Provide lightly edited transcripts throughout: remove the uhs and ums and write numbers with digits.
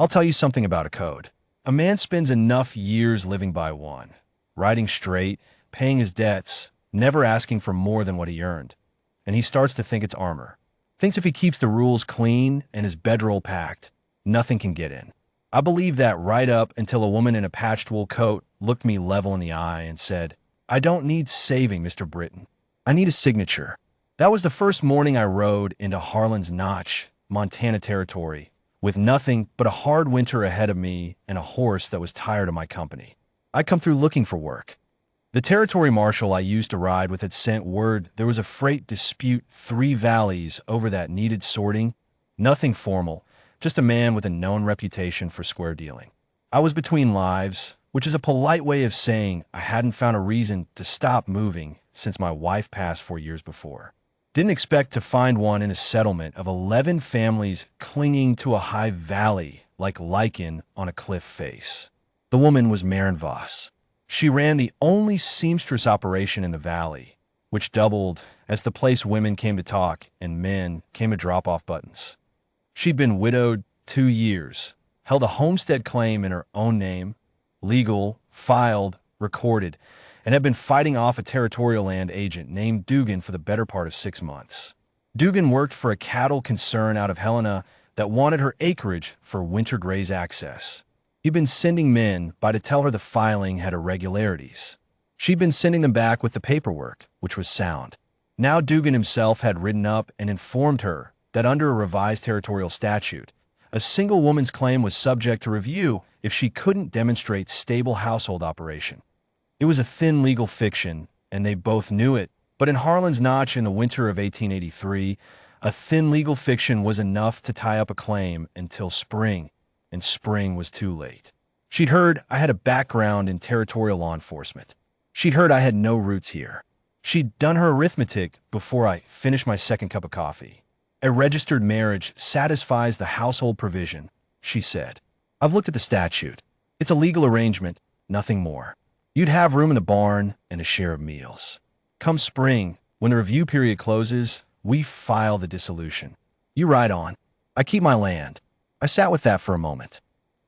I'll tell you something about a code. A man spends enough years living by one, riding straight, paying his debts, never asking for more than what he earned. And he starts to think it's armor. Thinks if he keeps the rules clean and his bedroll packed, nothing can get in. I believed that right up until a woman in a patched wool coat looked me level in the eye and said, "I don't need saving, Mr. Britton. I need a signature." That was the first morning I rode into Harlan's Notch, Montana territory, with nothing but a hard winter ahead of me and a horse that was tired of my company. I come through looking for work. The territory marshal I used to ride with had sent word there was a freight dispute 3 valleys over that needed sorting. Nothing formal, just a man with a known reputation for square dealing. I was between lives, which is a polite way of saying I hadn't found a reason to stop moving since my wife passed 4 years before. Didn't expect to find one in a settlement of 11 families clinging to a high valley like lichen on a cliff face. The woman was Maren Voss. She ran the only seamstress operation in the valley, which doubled as the place women came to talk and men came to drop off buttons. She'd been widowed 2 years, held a homestead claim in her own name, legal, filed, recorded, and had been fighting off a territorial land agent named Dugan for the better part of 6 months. Dugan worked for a cattle concern out of Helena that wanted her acreage for winter graze access. He'd been sending men by to tell her the filing had irregularities. She'd been sending them back with the paperwork, which was sound. Now Dugan himself had ridden up and informed her that under a revised territorial statute, a single woman's claim was subject to review if she couldn't demonstrate stable household operation. It was a thin legal fiction, and they both knew it, but in Harlan's Notch in the winter of 1883, a thin legal fiction was enough to tie up a claim until spring, and spring was too late. She'd heard I had a background in territorial law enforcement. She'd heard I had no roots here. She'd done her arithmetic before I finished my second cup of coffee. A registered marriage satisfies the household provision, she said. I've looked at the statute. It's a legal arrangement, nothing more. You'd have room in the barn and a share of meals. Come spring, when the review period closes, we file the dissolution. You ride on. I keep my land. I sat with that for a moment.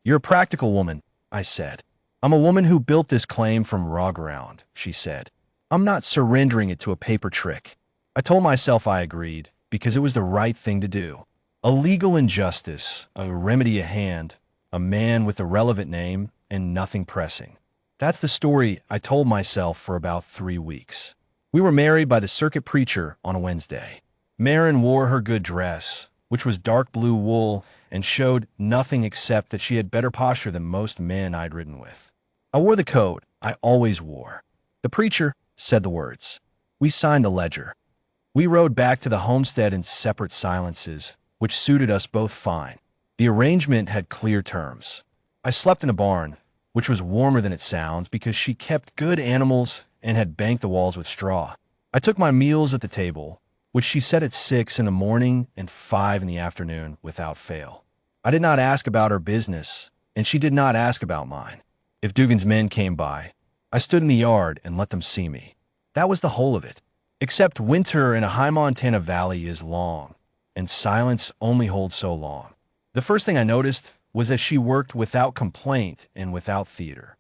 You're a practical woman, I said. I'm a woman who built this claim from raw ground, she said. I'm not surrendering it to a paper trick. I told myself I agreed, because it was the right thing to do. A legal injustice, a remedy at hand, a man with a relevant name, and nothing pressing. That's the story I told myself for about 3 weeks. We were married by the circuit preacher on a Wednesday. Maren wore her good dress, which was dark blue wool and showed nothing except that she had better posture than most men I'd ridden with. I wore the coat I always wore. The preacher said the words. We signed the ledger. We rode back to the homestead in separate silences, which suited us both fine. The arrangement had clear terms. I slept in a barn, which was warmer than it sounds because she kept good animals and had banked the walls with straw. I took my meals at the table, which she set at 6 in the morning and 5 in the afternoon without fail. I did not ask about her business, and she did not ask about mine. If Dugan's men came by, I stood in the yard and let them see me. That was the whole of it. Except winter in a high Montana valley is long, and silence only holds so long. The first thing I noticed was that she worked without complaint and without theater.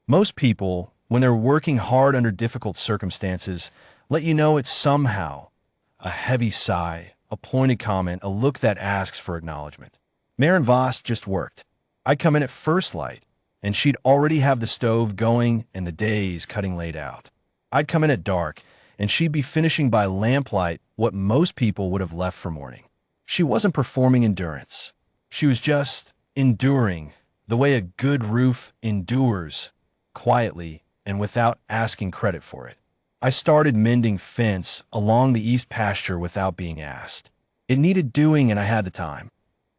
Most people, when they're working hard under difficult circumstances, let you know it's somehow a heavy sigh, a pointed comment, a look that asks for acknowledgement. Maren Voss just worked. I'd come in at first light, and she'd already have the stove going and the days cutting laid out. I'd come in at dark, and she'd be finishing by lamplight what most people would have left for morning. She wasn't performing endurance. She was just enduring the way a good roof endures, quietly and without asking credit for it. I started mending fence along the east pasture without being asked. It needed doing and I had the time.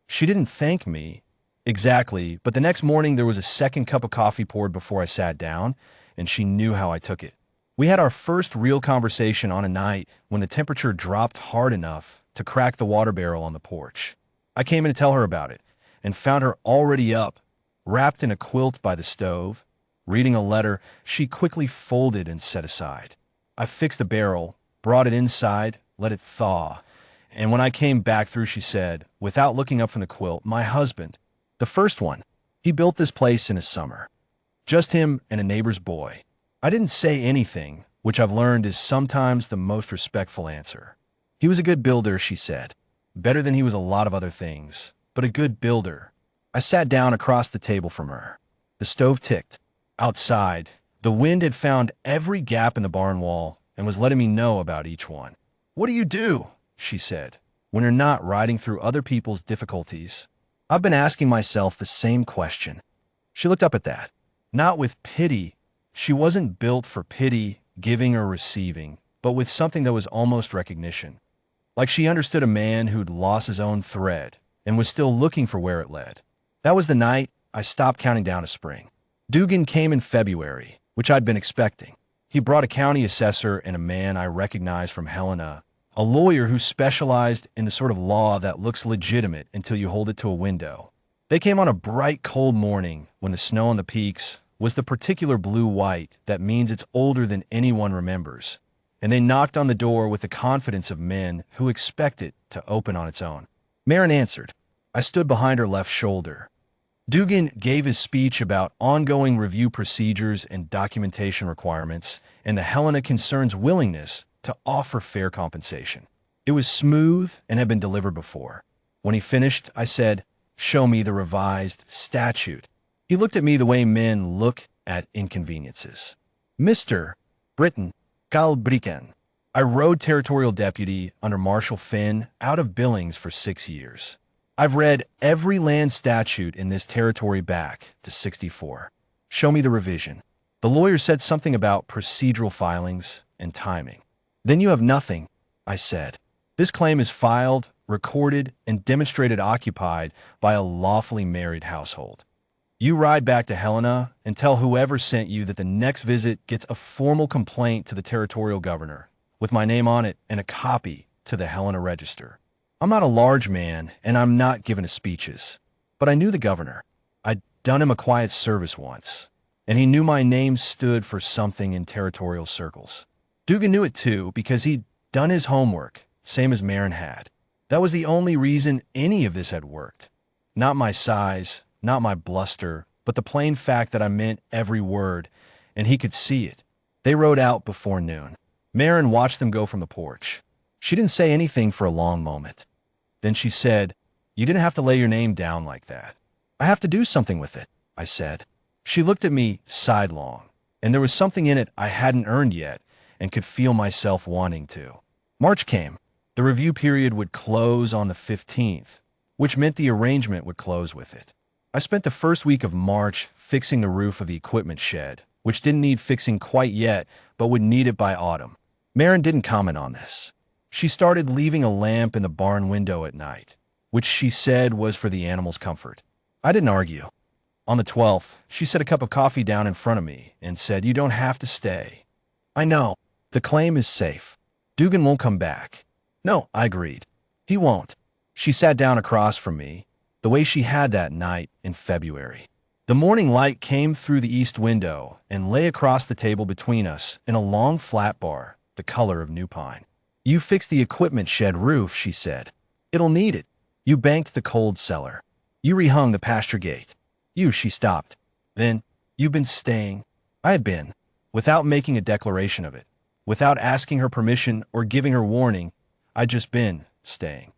She didn't thank me exactly, but the next morning there was a second cup of coffee poured before I sat down, and she knew how I took it. We had our first real conversation on a night when the temperature dropped hard enough to crack the water barrel on the porch. I came in to tell her about it, and found her already up, wrapped in a quilt by the stove, reading a letter she quickly folded and set aside. I fixed the barrel, brought it inside, let it thaw, and when I came back through, she said, without looking up from the quilt, "My husband, The first one. He built this place in a summer. Just him and a neighbor's boy. I didn't say anything, which I've learned is sometimes the most respectful answer. He was a good builder, she said. Better than he was a lot of other things, but a good builder. I sat down across the table from her. The stove ticked. Outside, the wind had found every gap in the barn wall and was letting me know about each one. What do you do, she said, when you're not riding through other people's difficulties? I've been asking myself the same question. She looked up at that. Not with pity. She wasn't built for pity, giving or receiving, but with something that was almost recognition. Like she understood a man who'd lost his own thread and was still looking for where it led. That was the night I stopped counting down to spring. Dugan came in February, which I'd been expecting. He brought a county assessor and a man I recognized from Helena, a lawyer who specialized in the sort of law that looks legitimate until you hold it to a window. They came on a bright, cold morning when the snow on the peaks was the particular blue-white that means it's older than anyone remembers, and they knocked on the door with the confidence of men who expect it to open on its own. Marin answered. I stood behind her left shoulder. Dugan gave his speech about ongoing review procedures and documentation requirements and the Helena Concern's willingness to offer fair compensation. It was smooth and had been delivered before. When he finished, I said, "Show me the revised statute." He looked at me the way men look at inconveniences. Mr. Britain, Galbriken. I rode territorial deputy under Marshal Finn out of Billings for 6 years. I've read every land statute in this territory back to 64. Show me the revision. The lawyer said something about procedural filings and timing. Then you have nothing, I said. This claim is filed, recorded, and demonstrated occupied by a lawfully married household. You ride back to Helena and tell whoever sent you that the next visit gets a formal complaint to the territorial governor, with my name on it and a copy to the Helena Register. I'm not a large man, and I'm not given to speeches. But I knew the governor. I'd done him a quiet service once, and he knew my name stood for something in territorial circles. Dugan knew it too, because he'd done his homework, same as Marin had. That was the only reason any of this had worked. Not my size, not my bluster, but the plain fact that I meant every word, and he could see it. They rode out before noon. Marin watched them go from the porch. She didn't say anything for a long moment. Then she said, "You didn't have to lay your name down like that." "I have to do something with it," I said. She looked at me sidelong, and there was something in it I hadn't earned yet and could feel myself wanting to. March came. The review period would close on the 15th, which meant the arrangement would close with it. I spent the first week of March fixing the roof of the equipment shed, which didn't need fixing quite yet, but would need it by autumn. Marin didn't comment on this. She started leaving a lamp in the barn window at night, which she said was for the animals' comfort. I didn't argue. On the 12th, she set a cup of coffee down in front of me and said, "You don't have to stay." "I know. The claim is safe. Dugan won't come back." "No," I agreed. "He won't." She sat down across from me, the way she had that night in February. The morning light came through the east window and lay across the table between us in a long flat bar, the color of new pine. "You fixed the equipment shed roof," she said. "It'll need it. You banked the cold cellar. You rehung the pasture gate. She stopped. Then, you've been staying." I had been, without making a declaration of it, without asking her permission or giving her warning. I'd just been staying.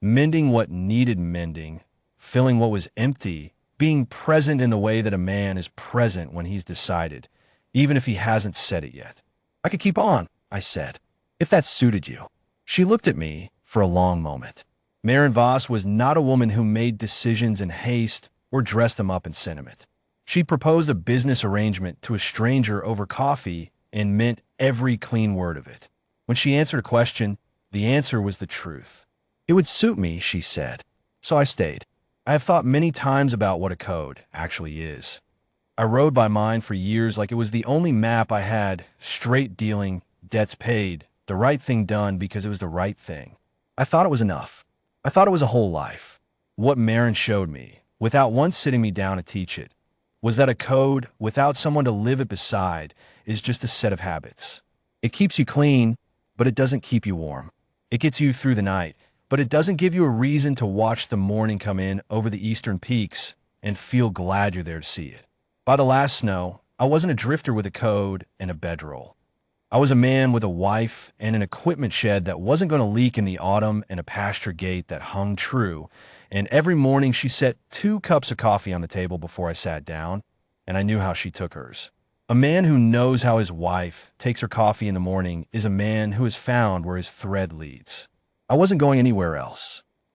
Mending what needed mending, filling what was empty, being present in the way that a man is present when he's decided, even if he hasn't said it yet. "I could keep on," I said, "if that suited you." She looked at me for a long moment. Marin Voss was not a woman who made decisions in haste or dressed them up in sentiment. She proposed a business arrangement to a stranger over coffee and meant every clean word of it. When she answered a question, the answer was the truth. "It would suit me," she said. So I stayed. I have thought many times about what a code actually is. I rode by mine for years like it was the only map I had, straight dealing, debts paid, the right thing done because it was the right thing. I thought it was enough. I thought it was a whole life. What Marin showed me, without once sitting me down to teach it, was that a code, without someone to live it beside, is just a set of habits. It keeps you clean, but it doesn't keep you warm. It gets you through the night, but it doesn't give you a reason to watch the morning come in over the eastern peaks and feel glad you're there to see it. By the last snow, I wasn't a drifter with a code and a bedroll. I was a man with a wife and an equipment shed that wasn't going to leak in the autumn and a pasture gate that hung true. And every morning she set 2 cups of coffee on the table before I sat down, and I knew how she took hers. A man who knows how his wife takes her coffee in the morning is a man who has found where his thread leads. I wasn't going anywhere else.